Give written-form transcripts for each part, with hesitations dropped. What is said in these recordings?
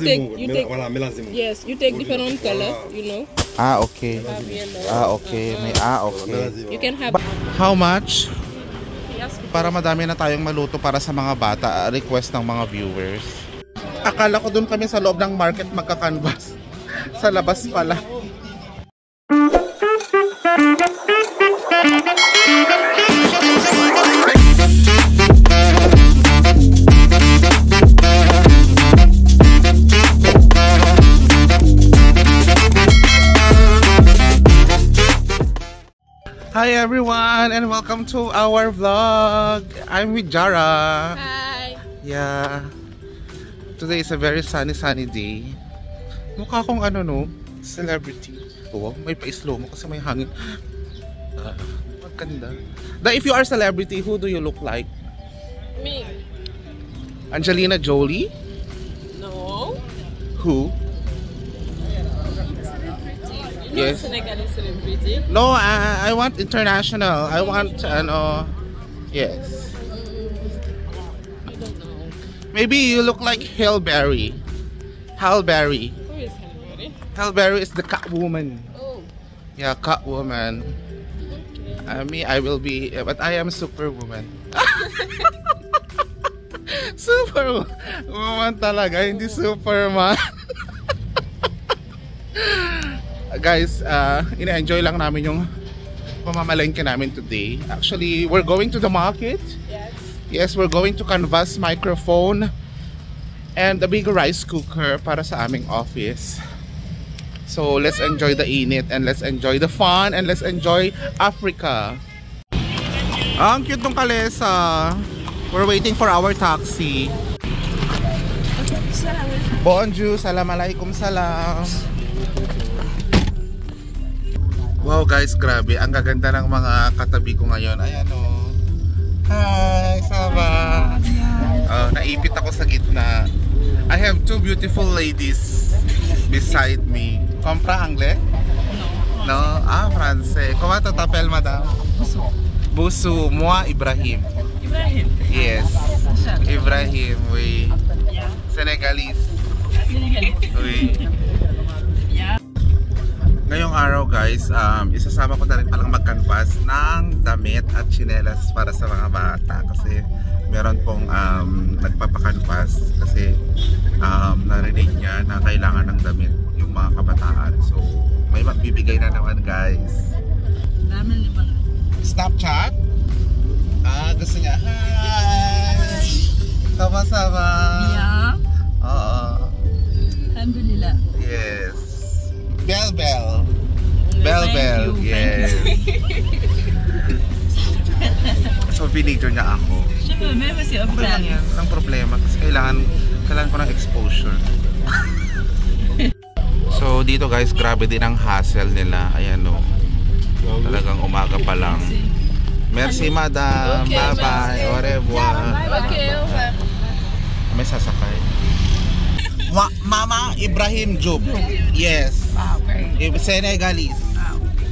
Yes, you take different color, you know. Ah, okay. Okay. You can have. How much? Para madami na tayong maluto para sa mga bata, request ng mga viewers. Akala ko doon kami sa loob ng market magka-canvas. Sa labas pala. Hi everyone and welcome to our vlog. I'm with Jara. Hi. Yeah. Today is a very sunny day. Mukha akong celebrity. Oh, may pa-slow mo kasi may hangin. Maganda. If you are celebrity, who do you look like? Me. Angelina Jolie? No. Who? Yes. Senegalese celebrity. No, I want international. I want yes. I don't know. Maybe you look like Halle Berry. Halle Berry. Who is Halle Berry? Halle Berry is the Catwoman. Oh. Yeah, Catwoman. Okay. I will be, but I am Superwoman. Superwoman talaga, hindi Superman. Guys, ina-enjoy lang namin yung pamamalengke namin today. Actually, we're going to the market. Yes. Yes, we're going to canvas microphone and a big rice cooker para sa aming office. So, let's enjoy the init and let's enjoy the fun and let's enjoy Africa. Ang cute ng kalesa. We're waiting for our taxi. Bonjour, Assalamualaikum salam. Wow guys, grabe. Ang gaganda ng mga katabi ko ngayon. Ayan o. Hi, Saba. Naipit ako sa gitna. I have two beautiful ladies beside me. Compra anglais? No. Ah, français. Comment tu t'appelles, madame? Busu. Moi, Ibrahim. Ibrahim. Yes. Ibrahim, oui. Senegalese. Oui. Ngayong araw guys, isasama ko na rin palang mag-canvas ng damit at tsinelas para sa mga bata kasi meron pong nagpapakanvas kasi narinig niya na kailangan ng damit yung mga kabataan. So may magbibigay na naman guys. Snapchat? Gusto niya. Hi! Sama-sama! Yeah. Oo. Alhamdulillah. Yes. Bell. Yes. So, binigyan niya ako. Siyempre, may kasi Okay lang yan. Walang problema. Kasi kailangan ko ng exposure. So, dito guys, grabe din ang hassle nila. Ayan o. Talagang umaga pa lang. Merci, madam. Okay, bye-bye. Au revoir. Okay. May sasakay. Mama Ibrahim Job. Yes. Senegalese.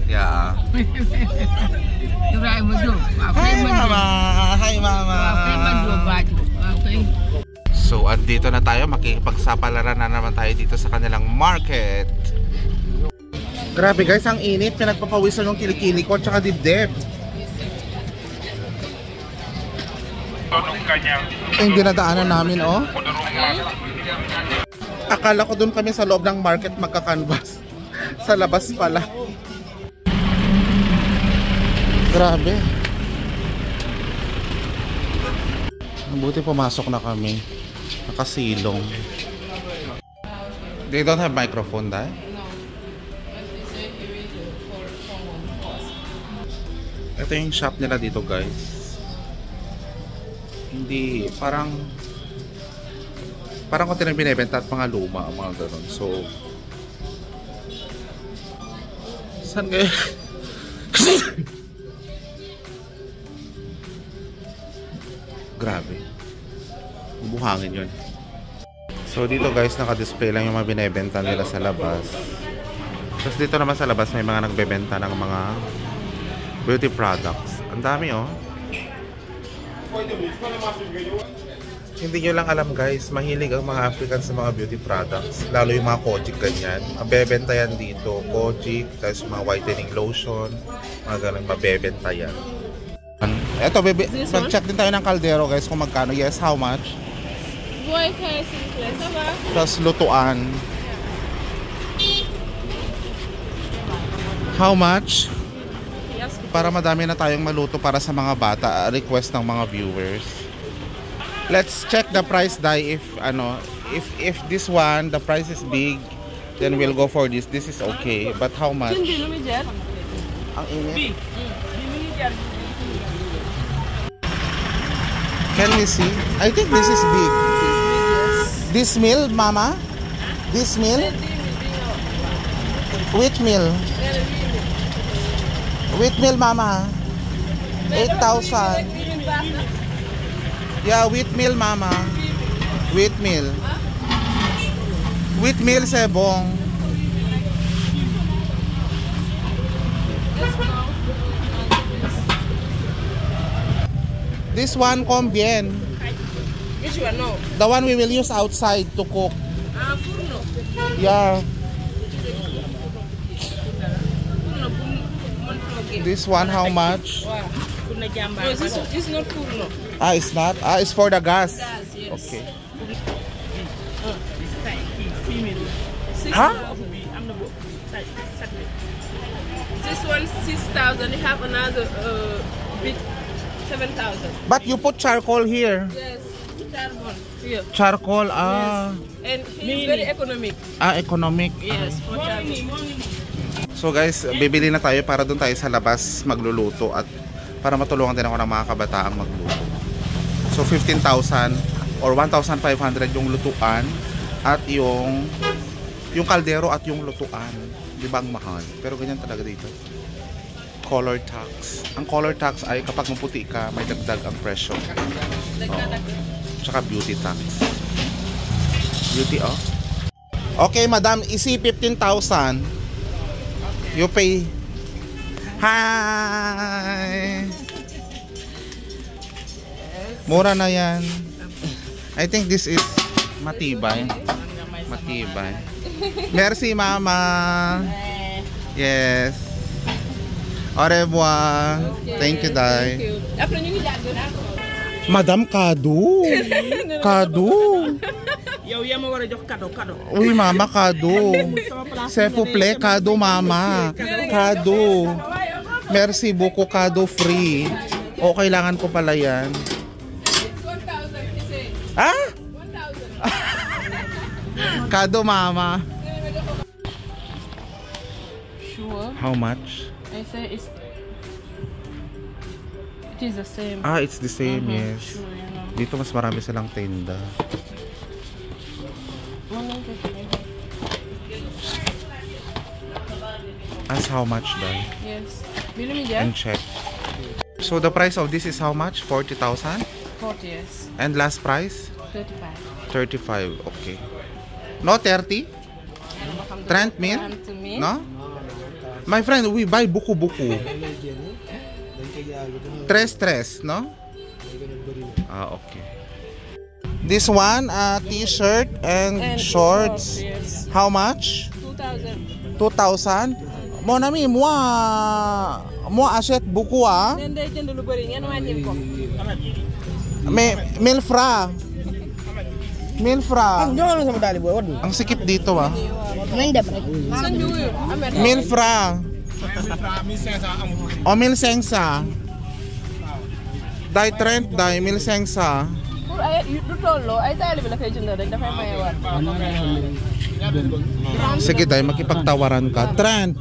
Yeah. Ibrahim Job. Hi mama. Hi mama. So andito na tayo, makikipagsapalaran na naman tayo dito sa kanilang market. Grabe guys, ang init. Pinagpapawisan yung kilikili ko at saka dibdib. Yung dinadaanan namin oh. Akala ko doon kami sa loob ng market magka-canvas. Sa labas pala. Grabe. Mabuti pumasok na kami. Nakasilong. They don't have microphone, dahil? Ito yung shop nila dito guys. Hindi, parang kung tinang binibenta at mga luma, mga gano'n. So, saan kayo? Grabe. Buhangin yun. So, dito guys, naka-display lang yung mga binibenta nila sa labas. Tapos dito naman sa labas, may mga nagbebenta ng mga beauty products. Ang dami oh. Hindi nyo lang alam guys, mahilig ang mga Africans sa mga beauty products. Lalo yung mga Kojic ganyan. Mabebenta yan dito. Kojic, tapos mga whitening lotion. Mga ganun, mabebenta yan. Eto, bebe, mag-check din tayo ng kaldero guys kung magkano. Yes, how much? Boy, kaya simple. Tama? Tapos lutuan. How much? Yes. Para madami na tayong maluto para sa mga bata. Request ng mga viewers. Let's check the price, Dai. If this one, the price is big, then we'll go for this. This is okay. But how much? Ang init. Can we see? I think this is big. This meal, Mama? This meal? Which meal? Wheat meal, Mama. 8,000. Yeah, wheat meal, Mama. Wheat meal. Wheat meal, Sebong. This one, combien? Which one? No. The one we will use outside to cook. Furno. Yeah. This one, how much? No, this is not furno. Ah, it's not? Ah, it's for the gas. Yes. Okay. 6,000. Huh? This one 6,000. You have another big 7,000. But you put charcoal here. Yes. Carbon. Here. Charcoal, ah. And it's very economic. Ah, economic. Yes, for carbon. So guys, bibili na tayo para doon tayo sa labas magluluto at para matulungan din ako ng mga kabataang magluto. So 15,000 or 1,500 yung lutuan at yung kaldero at yung lutuan. Di ba ang mahal? Pero ganyan talaga dito. Color tax. Ang color tax ay kapag maputi ka, may dagdag ang presyo. Tsaka beauty tax. Beauty, oh. Okay, madam, isi 15,000. You pay. Hi! Mura na yan. I think this is matibay. Matibay. Merci, Mama. Yes. Au revoir. Thank you, Dai. Après, ñu ngi jàng na. Madame Kado. Kado. Yow yaa ma war a jox cadeau. Oui, Mama, Kado. S'il vous plaît, Kado, Mama. Kado. Merci beaucoup, Kado free. O, kailangan ko pala yan. 1,000. Ah? 1,000. Kado, Mama. Sure. How much? I say it is the same. Ah, it's the same, yes. Sure, you know. Dito mas marami silang tenda. Ask how much, Dai. Yes. Bili mo dyan? And check. So the price of this is how much? 40,000? 40, yes. And last price? 35. 35. Okay. No 30? 30 mil? No? My friend, we buy buku-buku. Tres, no? Ah, okay. This one, t-shirt and shorts. Yes. How much? 2,000. 2,000? Mon ami, moi achète beaucoup, ah. Nen day jënd lu bari ngeen wàññil ko. Mais 1000 francs. 1000 francs. Jangan sama tali boy, waduh. Ang sikip dito, ah. Main dap rek. Sën bi wuyu. 1000 francs. O 1,500. Dai 30, dai 1,500. Pour ay du tolloo ay taalibe la koy jënd rek dafay mayewaat. Sige, dai makipagtawaran ka. 30.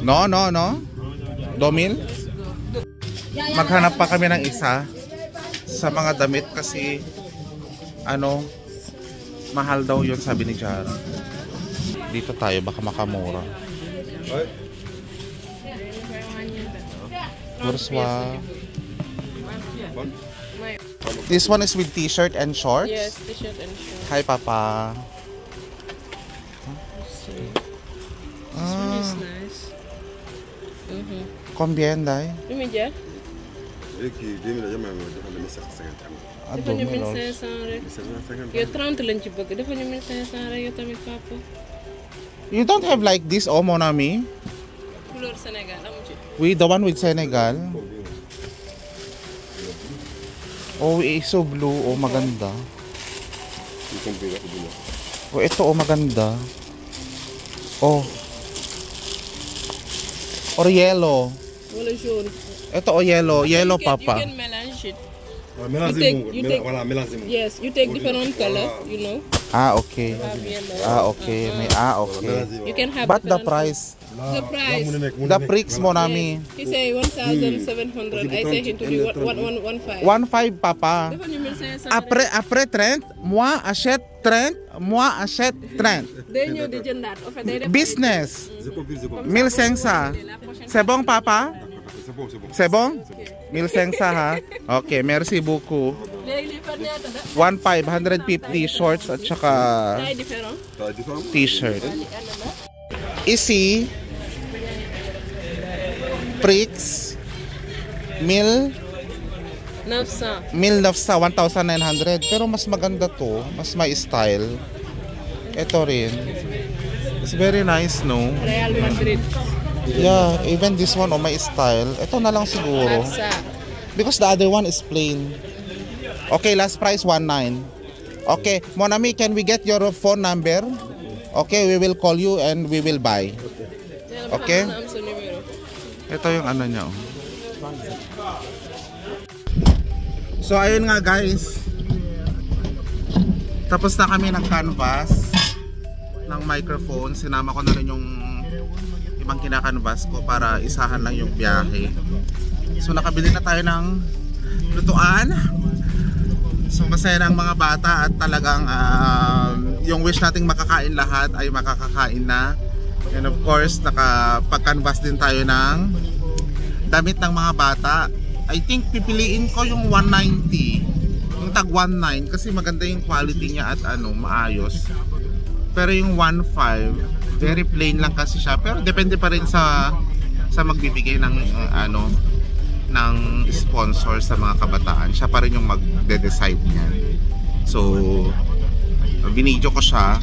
No. 2,000? Maghanap pa kami ng isa sa mga damit kasi mahal daw yun, sabi ni Jara. Dito tayo, baka makamura. Burswa. This one is with t-shirt and shorts? Yes, t-shirt and shorts. Hi, Papa. This one is nice. Combien, Dai? Bili mo dyan? Ah, Dafa ñu 2000. 1500 rek. Yow 30 lañ ci bëgg. Dafa ñu 1500 rek yow tamit papa. You don't have like this, oh, mon ami? Couleur Sénégal amu ci. Oui, the one with Senegal. Oh, so blue. Oh, maganda. Oh, ito, oh, maganda. Oh. Or yellow. Wala jaune. Ito, oh, yellow. Yellow, You papa. can mélange it. Mélangez-vous. take- Voilà, mélangez-vous. Yes, you take different color, you know. Ah, okay. Have yellow. Ah, okay. May, okay. You can have But the different- price? The price. The pricks, mon ami. He say 1,700. I say him to be 1,115. 1.5, papa. Dafa ñu 1500. Après 30, moi achète 30, moi achète 30. Day ñëw di jëndaat. En fait, day def Business, J'ai compris. 1500. C'est bon, papa? C'est bon, c'est bon. C'est bon? 1500, ha? Okay, merci beaucoup. léegi lii par ñaata la? 1,550 shorts at saka Taille différent. T'as différent? t-shirt. Ici, pricks, 900. 1,900, pero mas maganda to, mas may style. Ito rin. It's very nice, no? Real Madrid. Yeah, even this one, oh, may style. Ito na lang siguro. Barca. Because the other one is plain. Okay, last price 19. Okay, mon ami, can we get your phone number? Okay, we will call you and we will buy. Okay. Am sa numero. Ito yung ano niya. Oh. So ayun nga guys. Tapos na kami ng canvas ng microphone. Sinama ko na rin yung ibang kinakanvas ko para isahan lang yung biyahe. So nakabili na tayo ng lutuan. So masaya na ang mga bata at talagang yung wish nating makakain lahat ay makakakain na. And of course nakapag-canvas din tayo ng damit ng mga bata. I think pipiliin ko yung 190, yung tag 19 kasi maganda yung quality niya at ano, maayos. Pero yung 15 very plain lang kasi siya, pero depende pa rin sa magbibigay ng ano ng sponsor sa mga kabataan. Siya pa rin yung magde-decide niyan. So binidyo ko siya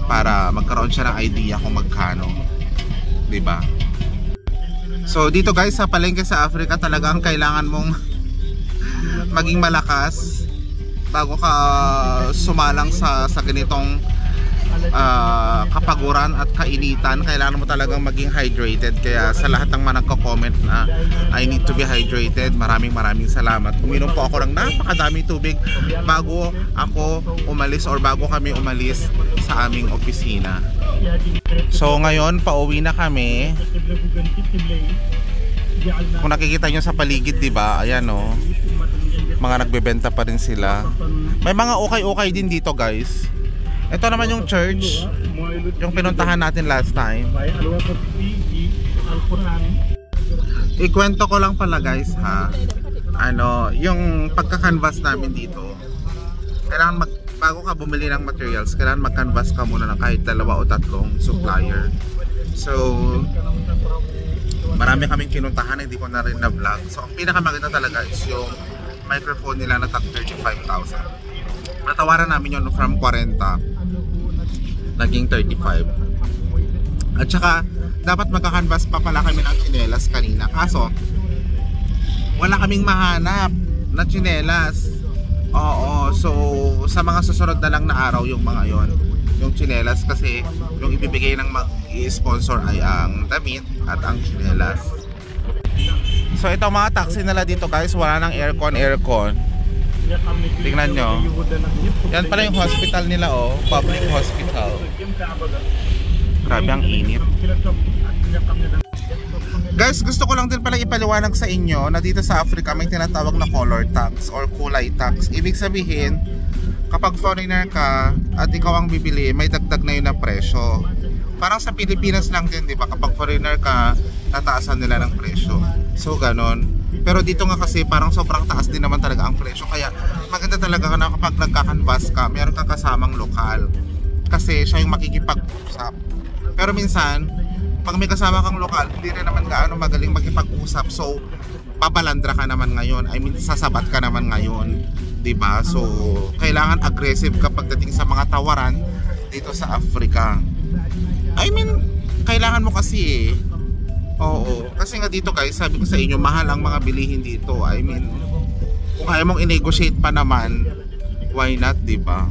para magkaroon siya ng idea kung magkano, 'di ba? So dito guys sa palengke sa Africa talagang kailangan mong maging malakas bago ka sumalang sa ganitong kapaguran at kainitan. Kailangan mo talagang maging hydrated. Kaya sa lahat ng mga nagko-comment na I need to be hydrated, maraming salamat. Uminom po ako ng napakadaming tubig bago ako umalis or bago kami umalis sa aming opisina. So ngayon pauwi na kami. Kung nakikita nyo sa paligid, diba? Ayan o, mga nagbebenta pa rin sila. May mga ukay-ukay din dito guys. Ito naman yung church, yung pinuntahan natin last time. Ikwento ko lang pala guys ha, ano, yung pagka-canvas namin dito, kailangan bago ka bumili ng materials, kailangan mag-canvas ka muna ng kahit 2 o 3 supplier. So marami kaming kinuntahan, hindi ko na rin na vlog. So ang pinakamaganda talaga is yung microphone nila na tag 35,000. Natawaran namin yun from 40 naging 35. At saka dapat magka-canvas pa pala kami ng tsinelas kanina, kaso wala kaming mahanap na tsinelas. Oo, so sa mga susunod na lang na araw yung mga yon, yung tsinelas, kasi yung ibibigay ng mag-sponsor ay ang damit at ang tsinelas. So ito mga taxi nila dito guys, wala nang aircon. Tingnan nyo, yan pala yung hospital nila, oh, public hospital. Grabe ang init. Guys, gusto ko lang din pala ipaliwanag sa inyo na dito sa Africa may tinatawag na color tax or kulay tax. Ibig sabihin, kapag foreigner ka at ikaw ang bibili, may dagdag na yun na presyo. Parang sa Pilipinas lang din, di ba? Kapag foreigner ka, tataasan nila ng presyo. So ganon. Pero dito nga kasi parang sobrang taas din naman talaga ang presyo. Kaya maganda talaga na kapag nagka-canvas ka, meron kang kasamang lokal. Kasi siya yung makikipag-usap. Pero minsan, pag may kasama kang lokal, hindi rin naman gaano magaling makipag-usap. So, pabalandra ka naman ngayon. I mean, sasabat ka naman ngayon, 'di ba? So, kailangan aggressive ka pagdating sa mga tawaran dito sa Africa. I mean, kailangan mo kasi Oo, kasi nga dito guys, sabi ko sa inyo, mahal ang mga bilihin dito. I mean, kung kaya mong i-negotiate pa naman, why not, 'di ba?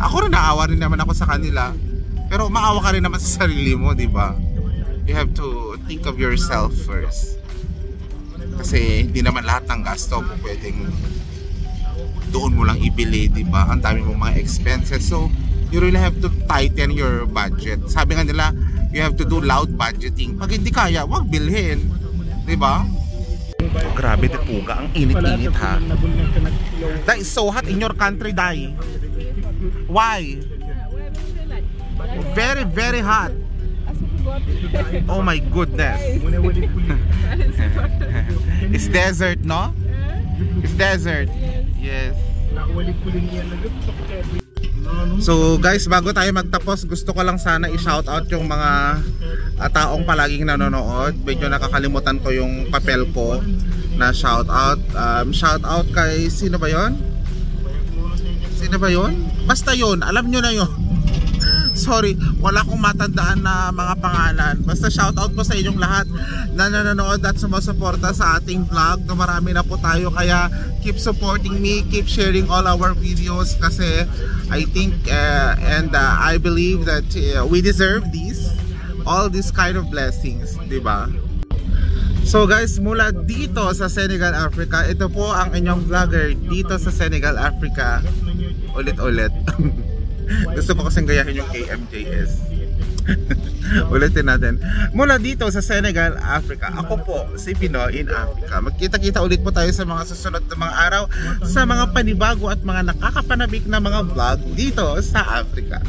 Ako rin, naawa rin naman ako sa kanila. Pero maawa ka rin naman sa sarili mo, 'di ba? You have to think of yourself first. Kasi hindi naman lahat ng gasto po pwedeng doon mo lang ibili, 'di ba? Ang dami mong mga expenses. So, you really have to tighten your budget. Sabi nga nila, you have to do loud budgeting. Pag hindi kaya, wag bilhin, 'di ba? Oh, grabe, Puga, ang init-init ha. That is so hot in your country, Dai. Why? Very, very hot. Oh my goodness. It's desert, no? It's desert. Yes. So guys, bago tayo magtapos, gusto ko lang sana i-shoutout yung mga taong palaging nanonood. Medyo nakakalimutan ko yung papel ko na shoutout. Shoutout kay, sino ba yon? Sino ba yon? Basta yon, alam nyo na yon. Sorry, wala akong matandaan na mga pangalan. Basta shoutout po sa inyong lahat na nanonood at sumusuporta sa ating vlog. Marami na po tayo, kaya keep supporting me, keep sharing all our videos, kasi I think and I believe that we deserve this, all these kind of blessings, di ba? So guys, mula dito sa Senegal, Africa, ito po ang inyong vlogger dito sa Senegal, Africa. Ulit-ulit. Gusto ko kasing gayahin yung KMJS. Ulitin natin. Mula dito sa Senegal, Africa, ako po si Pinoy in Africa. Magkita-kita ulit po tayo sa mga susunod na mga araw, sa mga panibago at mga nakakapanabik na mga vlog dito sa Africa.